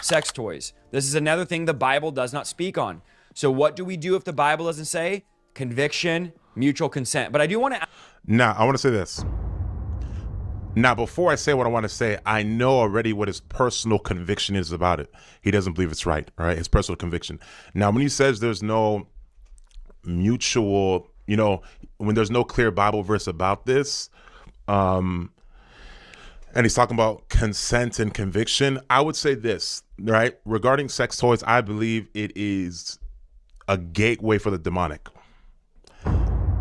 sex toys. This is another thing the Bible does not speak on. So what do we do if the Bible doesn't say? Conviction, mutual consent. But I do want to... Now, I want to say this. Now, before I say what I want to say, I know already what his personal conviction is about it. He doesn't believe it's right, all right? His personal conviction. Now, when he says there's no mutual, when there's no clear Bible verse about this, and he's talking about consent and conviction, I would say this, right? Regarding sex toys, I believe it is a gateway for the demonic.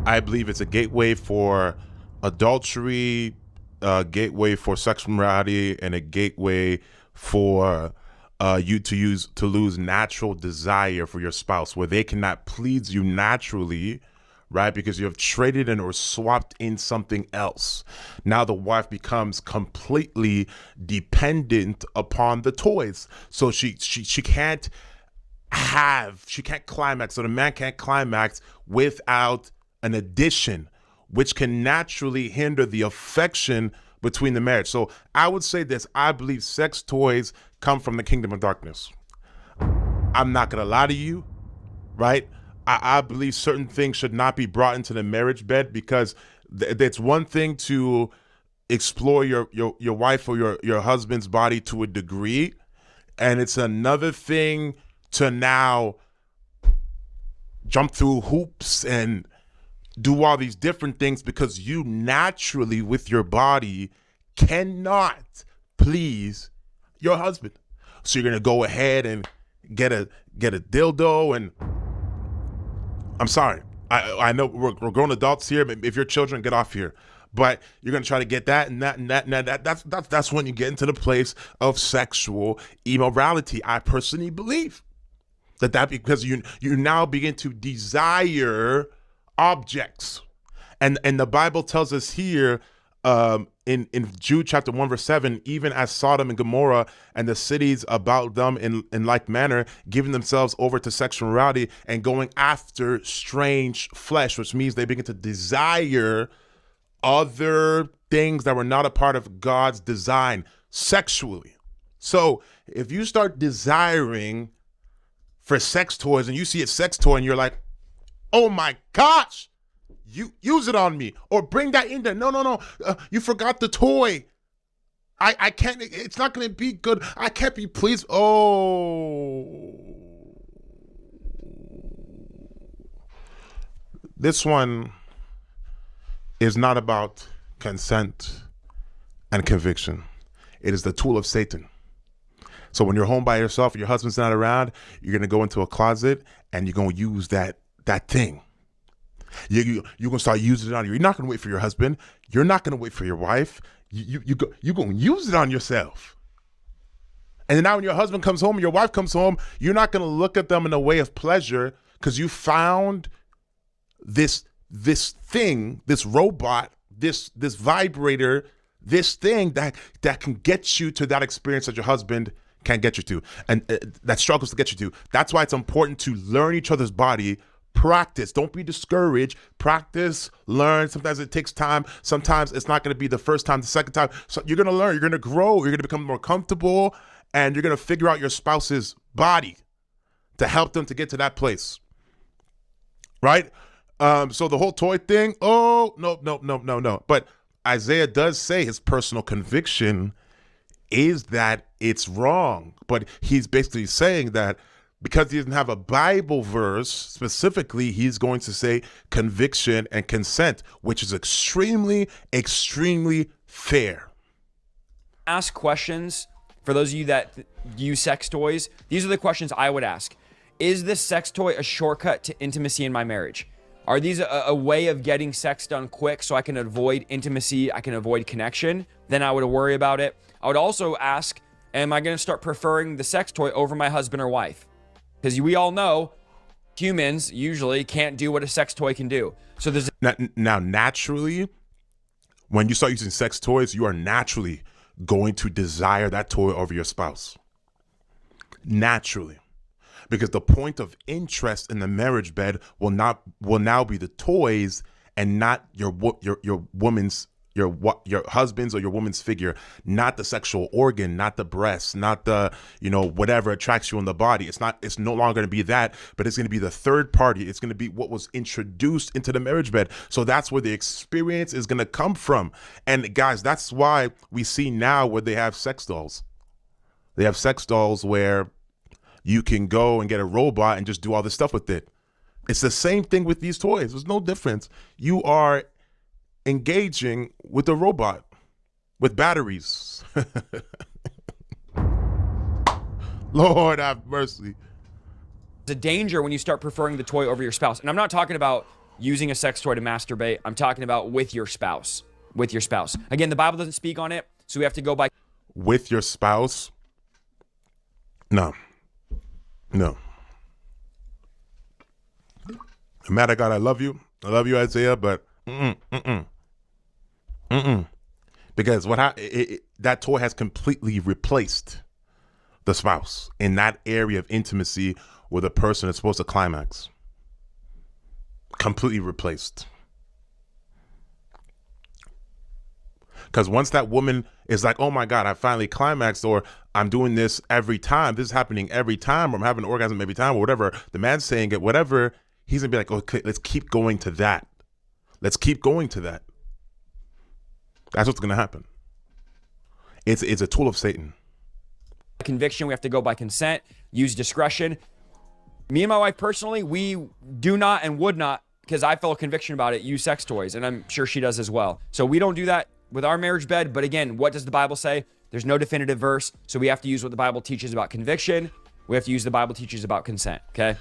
I believe it's a gateway for adultery, a gateway for sexual immorality, and a gateway for you to lose natural desire for your spouse, where they cannot please you naturally, right? Because you have traded in or swapped in something else. Now the wife becomes completely dependent upon the toys. So she can't climax. So the man can't climax without an addition, which can naturally hinder the affection between the marriage. So I would say this: I believe sex toys come from the kingdom of darkness. I'm not gonna lie to you, right? I believe certain things should not be brought into the marriage bed, because it's one thing to explore your wife or your husband's body to a degree, and it's another thing to now jump through hoops and do all these different things, because you naturally with your body cannot please your husband. So you're gonna go ahead and get a dildo, and I'm sorry, I know we're grown adults here, but if you're children, get off here. But you're gonna try to get that and that and that and that. That's when you get into the place of sexual immorality. I personally believe that because you now begin to desire objects, and the Bible tells us here in Jude chapter 1 verse 7, even as Sodom and Gomorrah and the cities about them in like manner, giving themselves over to sexual immorality and going after strange flesh, which means they begin to desire other things that were not a part of God's design sexually. So if you start desiring for sex toys and you see a sex toy and you're like, oh my gosh, you use it on me, or bring that in there. No. You forgot the toy. I can't, it's not going to be good. I can't be pleased. Oh. This one is not about consent and conviction. It is the tool of Satan. So when you're home by yourself and your husband's not around, you're going to go into a closet and you're going to use that thing. You're going to start using it on you. You're not going to wait for your husband. You're not going to wait for your wife. You're going to use it on yourself. And then now when your husband comes home, your wife comes home, you're not going to look at them in a way of pleasure, because you found this thing, this robot, this vibrator, this thing that can get you to that experience that your husband can't get you to, and that struggles to get you to. That's why it's important to learn each other's body. Practice. Don't be discouraged. Practice, learn. Sometimes it takes time. Sometimes it's not going to be the first time, the second time. So you're going to learn. You're going to grow. You're going to become more comfortable, and you're going to figure out your spouse's body to help them to get to that place. Right? So the whole toy thing, oh, no. But Isaiah does say his personal conviction is that it's wrong. But he's basically saying that because he doesn't have a Bible verse specifically, he's going to say conviction and consent, which is extremely, extremely fair. Ask questions. For those of you that use sex toys, these are the questions I would ask. Is this sex toy a shortcut to intimacy in my marriage? Are these a way of getting sex done quick so I can avoid intimacy, I can avoid connection? Then I would worry about it. I would also ask, am I going to start preferring the sex toy over my husband or wife? Because we all know humans usually can't do what a sex toy can do. So there's now naturally, when you start using sex toys, you are naturally going to desire that toy over your spouse. Naturally. Because the point of interest in the marriage bed will now be the toys and not your woman's your husband's or your woman's figure, not the sexual organ, not the breasts, not the, whatever attracts you in the body. It's no longer going to be that, but it's going to be the third party. It's going to be what was introduced into the marriage bed. So that's where the experience is going to come from. And guys, that's why we see now where they have sex dolls. They have sex dolls where you can go and get a robot and just do all this stuff with it. It's the same thing with these toys. There's no difference. You are engaging with a robot with batteries. Lord have mercy. It's a danger when you start preferring the toy over your spouse. And I'm not talking about using a sex toy to masturbate. I'm talking about with your spouse. With your spouse. Again, the Bible doesn't speak on it, so we have to go by. With your spouse? No. Matter of God, I love you, Isaiah, but because that toy has completely replaced the spouse in that area of intimacy where the person is supposed to climax. Completely replaced. Because once that woman is like, oh my God, I finally climaxed, or I'm doing this every time, this is happening every time, or I'm having an orgasm every time, or whatever, the man's saying it, whatever, he's gonna be like, okay, let's keep going to that. Let's keep going to that. That's what's gonna happen. It's a tool of Satan. Conviction, we have to go by consent, use discretion. Me and my wife personally, we do not and would not, because I felt conviction about it, use sex toys, and I'm sure she does as well. So we don't do that with our marriage bed. But again, what does the Bible say? There's no definitive verse, so we have to use what the Bible teaches about conviction. We have to use the Bible teaches about consent, okay?